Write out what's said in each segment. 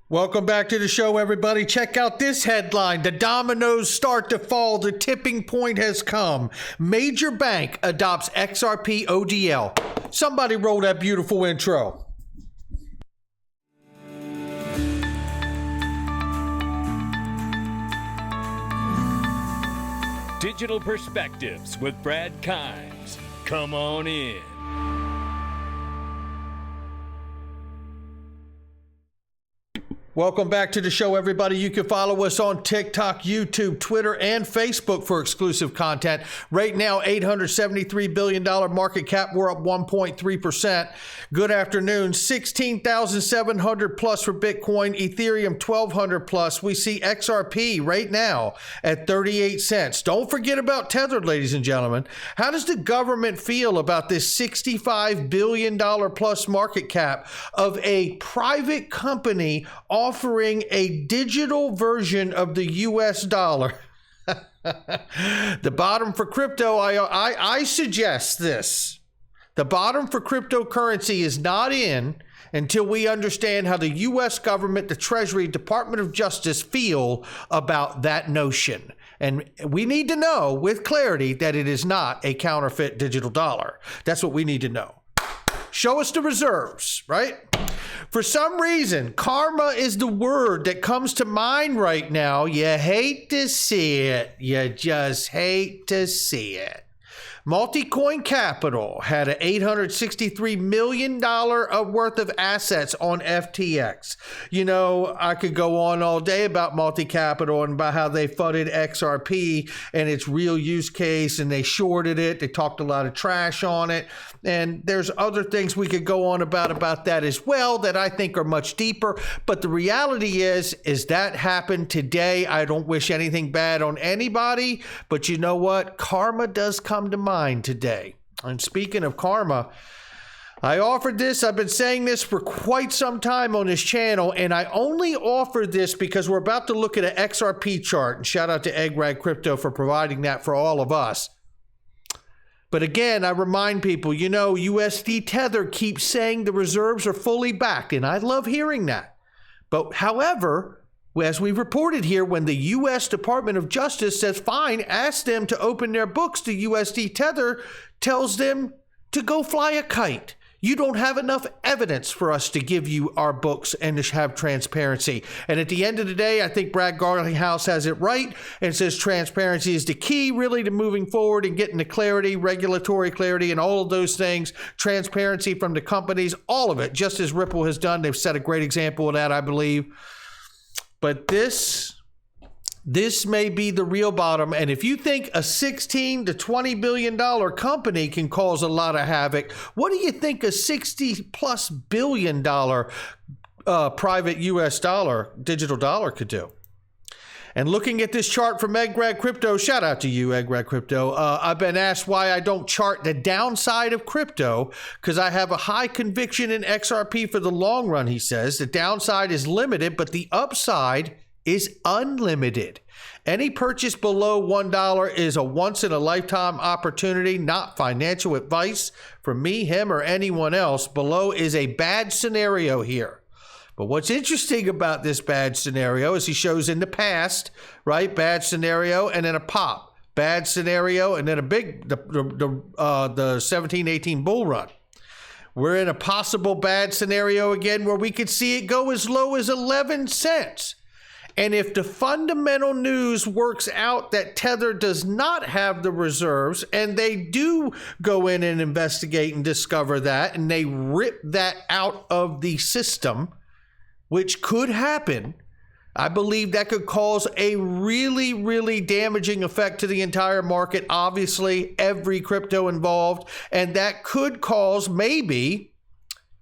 Welcome back to the show, everybody. Check out this headline. The dominoes start to fall. The tipping point has come. Major bank adopts XRP ODL. Somebody roll that beautiful intro. Digital Perspectives with Brad Kimes. Come on in. Welcome back to the show, everybody. You can follow us on TikTok, YouTube, Twitter, and Facebook for exclusive content. Right now, $873 billion market cap. We're up 1.3%. Good afternoon. 16,700 plus for Bitcoin, Ethereum 1,200 plus. We see XRP right now at 38 cents. Don't forget about Tether, ladies and gentlemen. How does the government feel about this $65 billion plus market cap of a private company offering a digital version of the US dollar? The bottom for crypto, I suggest this. The bottom for cryptocurrency is not in until we understand how the US government, the Treasury, Department of Justice feel about that notion. And we need to know with clarity that it is not a counterfeit digital dollar. That's what we need to know. Show us the reserves, right? For some reason, karma is the word that comes to mind right now. You hate to see it. You just hate to see it. Multicoin Capital had an $863 million worth of assets on FTX. You know, I could go on all day about multi-capital and about how they funded XRP and its real use case, and they shorted it. They talked a lot of trash on it. And there's other things we could go on about that as well that I think are much deeper. But the reality is that happened today. I don't wish anything bad on anybody, but you know what? Karma does come to mind today. And speaking of karma, I offered this. I've been saying this for quite some time on this channel, and I only offered this because we're about to look at an XRP chart. And shout out to Eggrag Crypto for providing that for all of us. But again, I remind people, you know, USD Tether keeps saying the reserves are fully backed, and I love hearing that. But however, as we've reported here, when the U.S. Department of Justice says, fine, ask them to open their books, the USD Tether tells them to go fly a kite. You don't have enough evidence for us to give you our books and to have transparency. And at the end of the day, I think Brad Garlinghouse has it right and says transparency is the key really to moving forward and getting the clarity, regulatory clarity, and all of those things. Transparency from the companies, all of it, just as Ripple has done. They've set a great example of that, I believe. But this may be the real bottom. And if you think a $16 to $20 billion company can cause a lot of havoc, what do you think a $60+ billion private US dollar, digital dollar could do? And looking at this chart from Eggrag Crypto, shout out to you, Eggrag Crypto. I've been asked why I don't chart the downside of crypto because I have a high conviction in XRP for the long run, he says. The downside is limited, but the upside is unlimited. Any purchase below $1 is a once-in-a-lifetime opportunity, not financial advice from me, him, or anyone else. Below is a bad scenario here. But what's interesting about this bad scenario is he shows in the past, right? Bad scenario and then a pop. Bad scenario and then a big, the 17-18 bull run. We're in a possible bad scenario again where we could see it go as low as 11 cents. And if the fundamental news works out that Tether does not have the reserves and they do go in and investigate and discover that and they rip that out of the system, which could happen, I believe that could cause a really, really damaging effect to the entire market. Obviously, every crypto involved, and that could cause maybe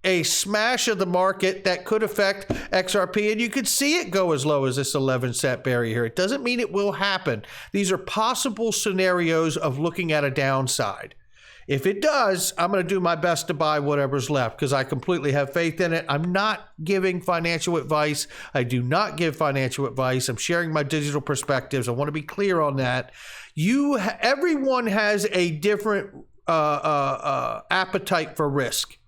a smash of the market that could affect XRP, and you could see it go as low as this 11-cent barrier here. It doesn't mean it will happen. These are possible scenarios of looking at a downside. If it does, I'm going to do my best to buy whatever's left because I completely have faith in it. I'm not giving financial advice. I do not give financial advice. I'm sharing my digital perspectives. I want to be clear on that. Everyone has a different appetite for risk.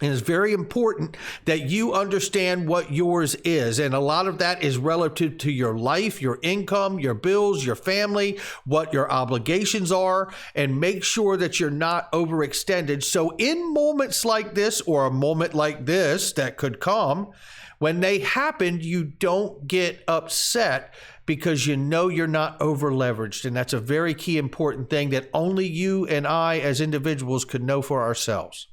And it's very important that you understand what yours is. And a lot of that is relative to your life, your income, your bills, your family, what your obligations are, and make sure that you're not overextended. So in moments like this, or a moment like this that could come, when they happen, you don't get upset because you know you're not over leveraged. And that's a very key important thing that only you and I as individuals could know for ourselves.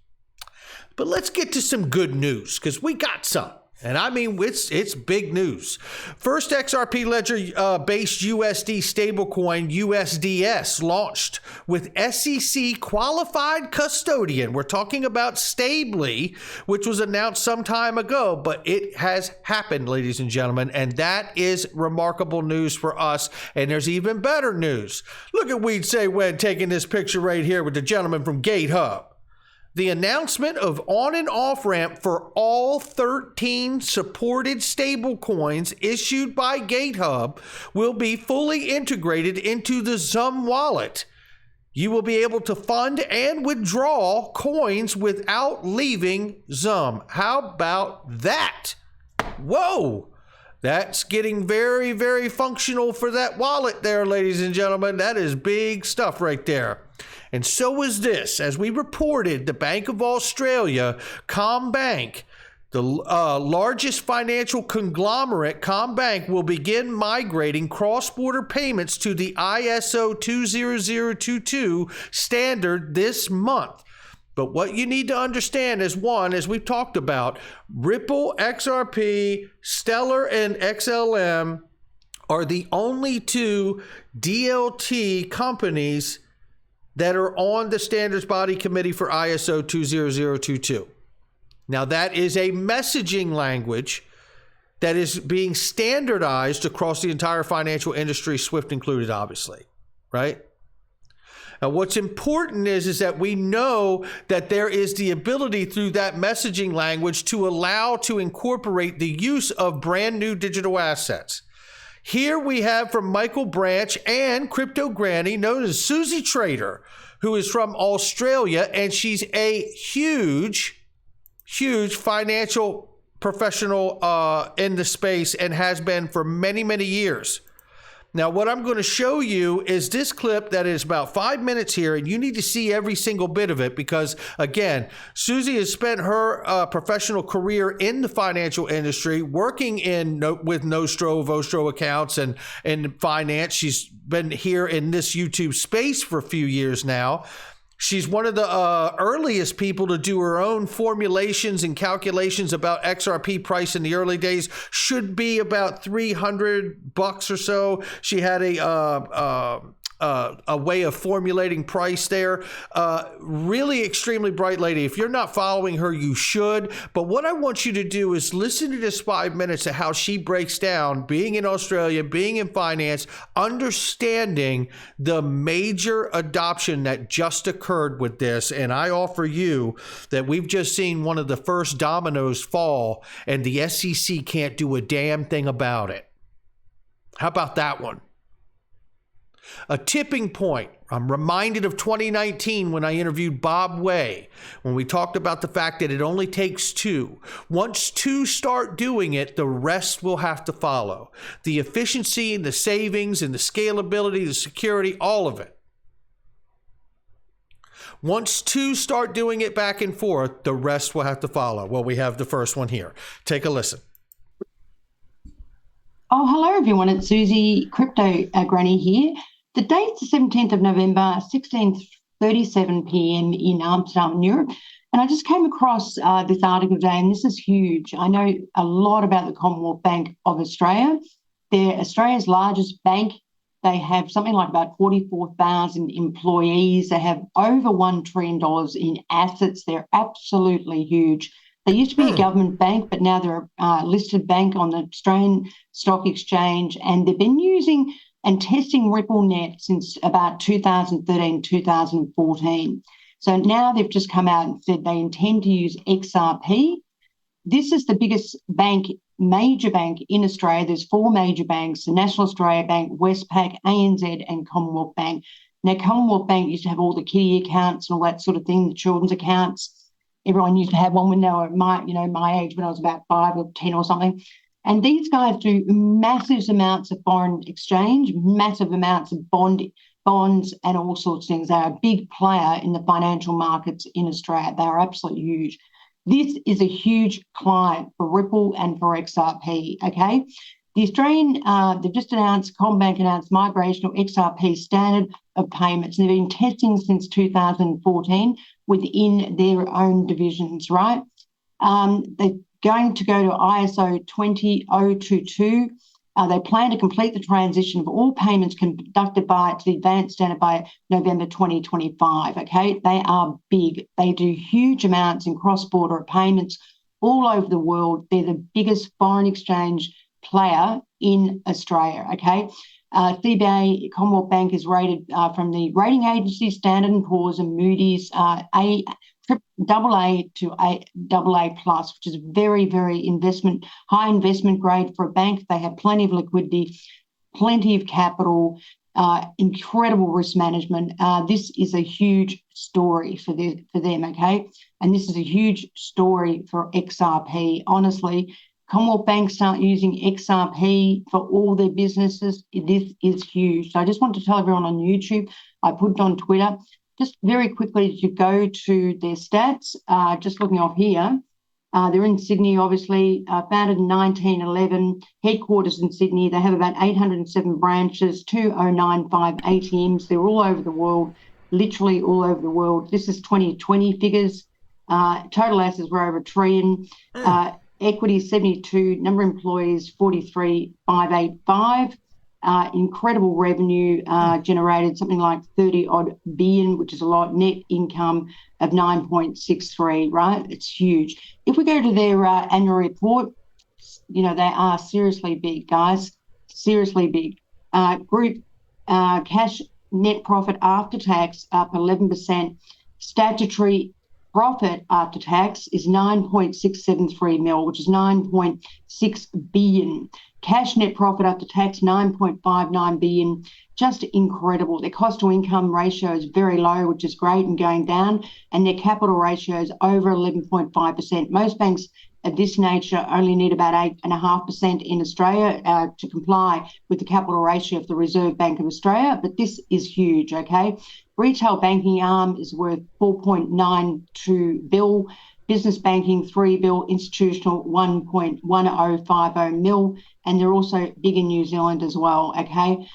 But let's get to some good news, because we got some. And I mean, it's big news. First XRP ledger-based USD stablecoin USDS launched with SEC qualified custodian. We're talking about Stably, which was announced some time ago, but it has happened, ladies and gentlemen, and that is remarkable news for us. And there's even better news. Look at Weed Say When taking this picture right here with the gentleman from GateHub. The announcement of on and off ramp for all 13 supported stablecoins issued by GateHub will be fully integrated into the Zum wallet. You will be able to fund and withdraw coins without leaving Zum. How about that? Whoa! That's getting very, very functional for that wallet there, ladies and gentlemen. That is big stuff right there. And so is this. As we reported, the Bank of Australia, CommBank, the largest financial conglomerate, CommBank, will begin migrating cross-border payments to the ISO 20022 standard this month. But what you need to understand is, one, as we've talked about, Ripple, XRP, Stellar, and XLM are the only two DLT companies that are on the standards body committee for ISO 20022. Now, that is a messaging language that is being standardized across the entire financial industry, SWIFT included, obviously, right? Now, what's important is that we know that there is the ability through that messaging language to allow to incorporate the use of brand new digital assets. Here we have from Michael Branch and Crypto Granny, known as Susie Trader, who is from Australia, and she's a huge financial professional in the space and has been for many, many years. Now, what I'm going to show you is this clip that is about 5 minutes here, and you need to see every single bit of it because, again, Susie has spent her professional career in the financial industry, working with Vostro accounts and finance. She's been here in this YouTube space for a few years now. She's one of the earliest people to do her own formulations and calculations about XRP price in the early days. Should be about $300 or so. She had a way of formulating price there. Really extremely bright lady. If you're not following her, you should. But what I want you to do is listen to this 5 minutes of how she breaks down being in Australia, being in finance, understanding the major adoption that just occurred with this. And I offer you that we've just seen one of the first dominoes fall, and the SEC can't do a damn thing about it. How about that one? A tipping point. I'm reminded of 2019 when I interviewed Bob Way, when we talked about the fact that it only takes two. Once two start doing it, the rest will have to follow. The efficiency and the savings and the scalability, the security, all of it. Once two start doing it back and forth, the rest will have to follow. Well, we have the first one here. Take a listen. Oh, hello, everyone. It's Susie, Crypto Granny here. The date's the 17th of November, 16:37 p.m. in Amsterdam, Europe. And I just came across this article today, and this is huge. I know a lot about the Commonwealth Bank of Australia. They're Australia's largest bank. They have something like about 44,000 employees. They have over $1 trillion in assets. They're absolutely huge. They used to be a government bank, but now they're a listed bank on the Australian Stock Exchange, and they've been using and testing RippleNet since about 2013, 2014. So now they've just come out and said they intend to use XRP. This is the biggest bank, major bank in Australia. There's four major banks: the National Australia Bank, Westpac, ANZ, and Commonwealth Bank. Now, Commonwealth Bank used to have all the kiddie accounts and all that sort of thing, the children's accounts. everyone used to have one when they were my age, when I was about 5 or 10 or something. And these guys do massive amounts of foreign exchange, massive amounts of bonds, and all sorts of things. They're a big player in the financial markets in Australia. They are absolutely huge. This is a huge client for Ripple and for XRP, okay? The Australian, they've just announced, CommBank announced migration of XRP standard of payments. They've been testing since 2014 within their own divisions, right? They're going to go to ISO 20022. They plan to complete the transition of all payments conducted to the advanced standard by November 2025, okay? They are big. They do huge amounts in cross-border payments all over the world. They're the biggest foreign exchange player in Australia, okay? CBA, Commonwealth Bank is rated from the rating agencies, Standard & Poor's and Moody's, AA to AA plus, which is very, very high investment grade for a bank. They have plenty of liquidity, plenty of capital, incredible risk management. This is a huge story for them, okay? And this is a huge story for XRP. Honestly, Commonwealth Bank start using XRP for all their businesses. This is huge. So I just want to tell everyone on YouTube, I put it on Twitter, just very quickly to go to their stats, just looking off here. They're in Sydney, obviously, founded in 1911, headquarters in Sydney. They have about 807 branches, 2095 ATMs. They're all over the world, literally all over the world. This is 2020 figures. Total assets were over $1 trillion. Equity 72, number of employees 43,585. Incredible revenue generated, something like 30 odd billion, which is a lot. Net income of 9.63, right? It's huge. If we go to their annual report, they are seriously big, guys. Seriously big. Group cash net profit after tax up 11%. Statutory profit after tax is 9.673 mil, which is 9.6 billion. Cash net profit after tax, 9.59 billion. Just incredible. Their cost to income ratio is very low, which is great and going down. And their capital ratio is over 11.5%. Most banks of this nature only need about 8.5% in Australia to comply with the capital ratio of the Reserve Bank of Australia. But this is huge, okay? Retail banking arm is worth 4.92 bill. Business banking, 3 bill. Institutional, 1.1050 mil. And they're also big in New Zealand as well, okay?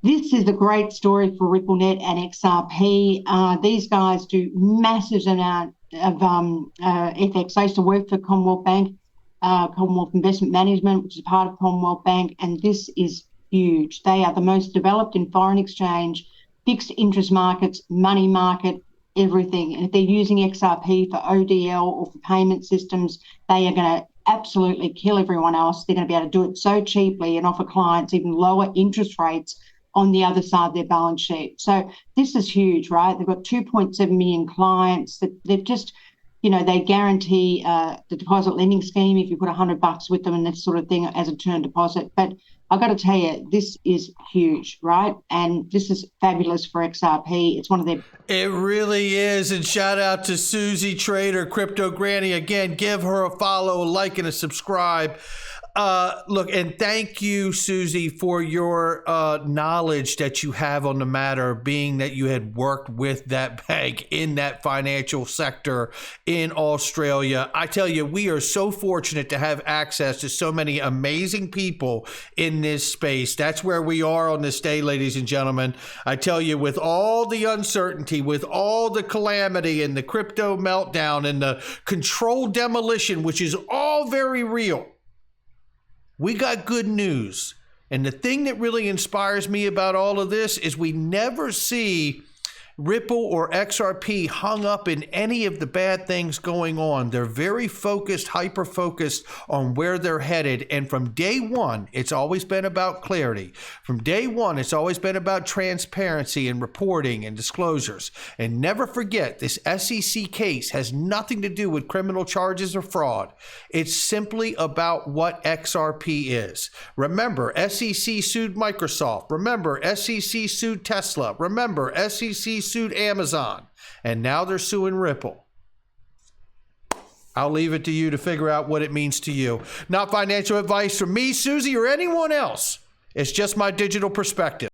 This is a great story for RippleNet and XRP. These guys do massive amount of FX. I used to work for Commonwealth Bank, Commonwealth Investment Management, which is part of Commonwealth Bank, and this is huge. They are the most developed in foreign exchange, fixed interest markets, money market, everything. And if they're using XRP for ODL or for payment systems, they are going to absolutely kill everyone else. They're going to be able to do it so cheaply and offer clients even lower interest rates on the other side of their balance sheet. So this is huge, right? They've got 2.7 million clients. They've just, they guarantee the deposit lending scheme if you put $100 with them and that sort of thing as a term deposit. But I've got to tell you, this is huge, right? And this is fabulous for XRP. It's one of their... It really is. And shout out to Susie Trader, Crypto Granny. Again, give her a follow, a like, and a subscribe. Look, and thank you, Susie, for your knowledge that you have on the matter, being that you had worked with that bank in that financial sector in Australia. I tell you, we are so fortunate to have access to so many amazing people in this space. That's where we are on this day, ladies and gentlemen. I tell you, with all the uncertainty, with all the calamity and the crypto meltdown and the controlled demolition, which is all very real, we got good news. And the thing that really inspires me about all of this is we never see Ripple or XRP hung up in any of the bad things going on. They're very focused, hyper-focused on where they're headed. And from day one, it's always been about clarity. From day one, it's always been about transparency and reporting and disclosures. And never forget, this SEC case has nothing to do with criminal charges or fraud. It's simply about what XRP is. Remember, SEC sued Microsoft. Remember, SEC sued Tesla. Remember, SEC sued Amazon, and now they're suing Ripple. I'll leave it to you to figure out what it means to you. Not financial advice from me, Susie, or anyone else. It's just my digital perspective.